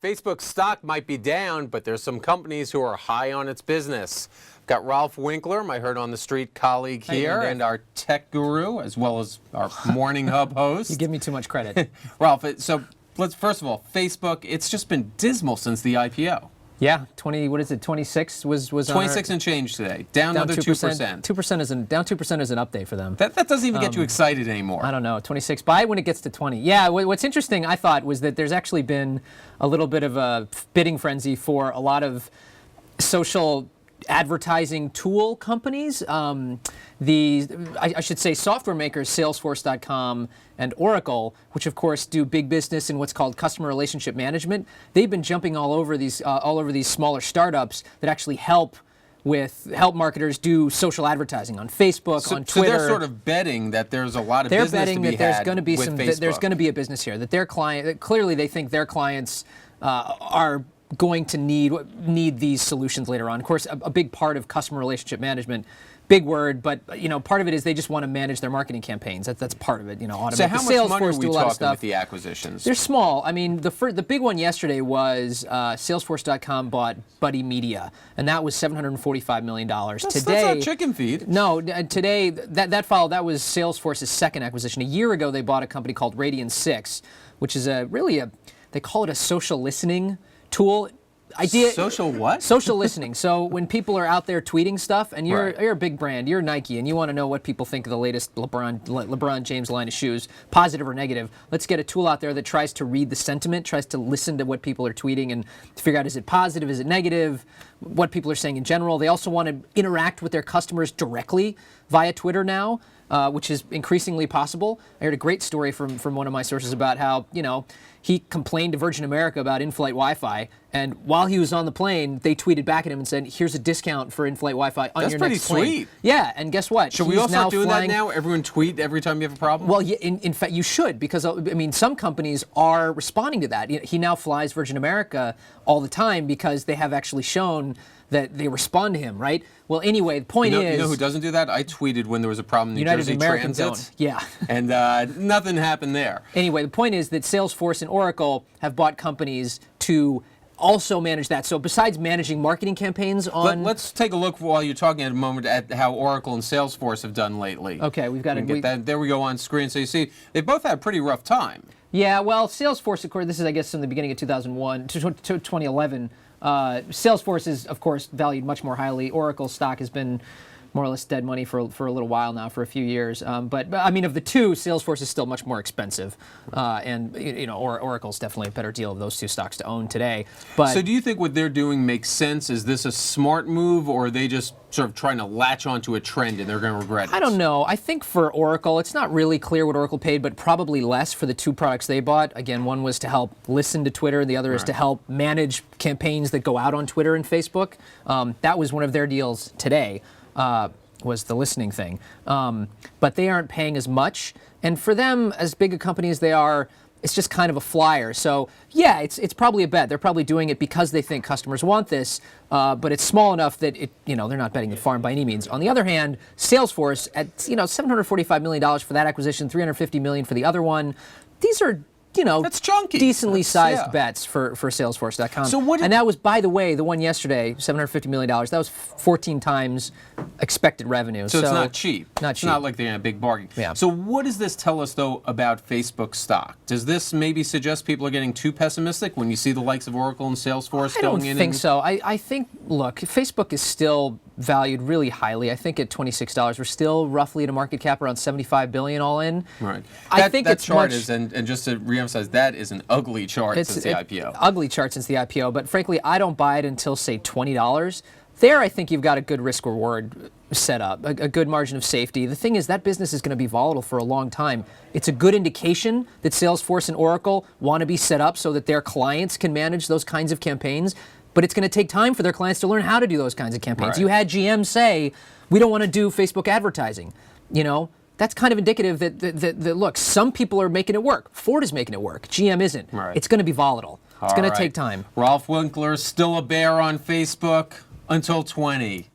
Facebook stock might be down, but there's some companies who are high on its business. Got Rolfe Winkler, my heard on the street colleague here, and our tech guru, as well as our Morning Hub host. You give me too much credit. Rolfe, so let's first of all, Facebook, it's just been dismal since the IPO. Yeah, 26 was 26 and change today, down another 2%. 2% is down 2% is an update for them. That doesn't even get you excited anymore. I don't know, 26. Buy when it gets to 20. Yeah, what's interesting, I thought, was that there's actually been a little bit of a bidding frenzy for a lot of social advertising tool companies. I should say software makers, Salesforce.com and Oracle, which of course do big business in what's called customer relationship management. They've been jumping all over these smaller startups that actually help marketers do social advertising on Facebook, on Twitter. So they're sort of betting that there's a lot of business to be had with Facebook. They're betting that there's going to be a business here. That their client, clearly they think their clients are going to need these solutions later on. Of course, a big part of customer relationship management, big word, but part of it is they just want to manage their marketing campaigns. That's part of it. Automate. So how much money are we talking with the stuff. acquisitions? They're small. I mean, the big one yesterday was Salesforce.com bought Buddy Media, and that was $745 million. That's not chicken feed. No, today that was Salesforce's second acquisition. A year ago, they bought a company called Radian6, which is they call it a social listening tool. Social what? Social listening. So when people are out there tweeting stuff, and you're a big brand, you're Nike, and you want to know what people think of the latest LeBron James line of shoes, positive or negative, let's get a tool out there that tries to read the sentiment, tries to listen to what people are tweeting and figure out, is it positive, is it negative, what people are saying in general. They also want to interact with their customers directly via Twitter now, which is increasingly possible. I heard a great story from one of my sources about how, he complained to Virgin America about in-flight Wi-Fi, and while he was on the plane, they tweeted back at him and said, "Here's a discount for in-flight Wi-Fi on your next plane." That's pretty sweet. Yeah, and guess what? Should we all start doing that now? Everyone tweet every time you have a problem? Well, in fact, you should, because some companies are responding to that. He now flies Virgin America all the time because they have actually shown that they respond to him, right? Well, anyway, the point is... You know who doesn't do that? I tweeted when there was a problem in New United Jersey American Transit. don't. Yeah. And nothing happened there. Anyway, the point is that Salesforce and Oracle have bought companies to also manage that. So besides managing marketing campaigns on... Let's take a look while you're talking at a moment at how Oracle and Salesforce have done lately. Okay, we've got to get that. There we go on screen. So you see, they both had a pretty rough time. Yeah, well, Salesforce, of course, this is, I guess, in the beginning of 2001 to 2011. Salesforce is, of course, valued much more highly. Oracle stock has been more or less dead money for a little while now, for a few years. But I mean, of the two, Salesforce is still much more expensive, and Oracle's definitely a better deal of those two stocks to own today. But so, do you think what they're doing makes sense? Is this a smart move, or are they just sort of trying to latch onto a trend and they're going to regret it? I don't know. I think for Oracle, it's not really clear what Oracle paid, but probably less for the two products they bought. Again, one was to help listen to Twitter, and the other is to help manage campaigns that go out on Twitter and Facebook. That was one of their deals today. Was the listening thing. But they aren't paying as much. And for them, as big a company as they are, it's just kind of a flyer. So yeah, it's probably a bet. They're probably doing it because they think customers want this, but it's small enough that they're not betting the farm by any means. On the other hand, Salesforce at $745 million for that acquisition, $350 million for the other one. These are that's chunky. Decently sized bets for Salesforce.com. So and that was, by the way, the one yesterday, $750 million. That was 14 times expected revenue. So it's not cheap. Not cheap. It's not like they're in a big bargain. Yeah. So what does this tell us, though, about Facebook stock? Does this maybe suggest people are getting too pessimistic when you see the likes of Oracle and Salesforce going in? I don't think so. I think, look, Facebook is still valued really highly. I think at $26, we're still roughly at a market cap around $75 billion all in. Right. I think that chart is, and just to reemphasize, that is an ugly chart since the IPO. Ugly chart since the IPO, but frankly, I don't buy it until, say, $20. There, I think you've got a good risk-reward set up, a good margin of safety. The thing is, that business is going to be volatile for a long time. It's a good indication that Salesforce and Oracle want to be set up so that their clients can manage those kinds of campaigns. But it's going to take time for their clients to learn how to do those kinds of campaigns. Right. You had GM say, we don't want to do Facebook advertising. That's kind of indicative that look, some people are making it work. Ford is making it work. GM isn't. Right. It's going to be volatile. It's going to take time. Rolfe Winkler, still a bear on Facebook until 20.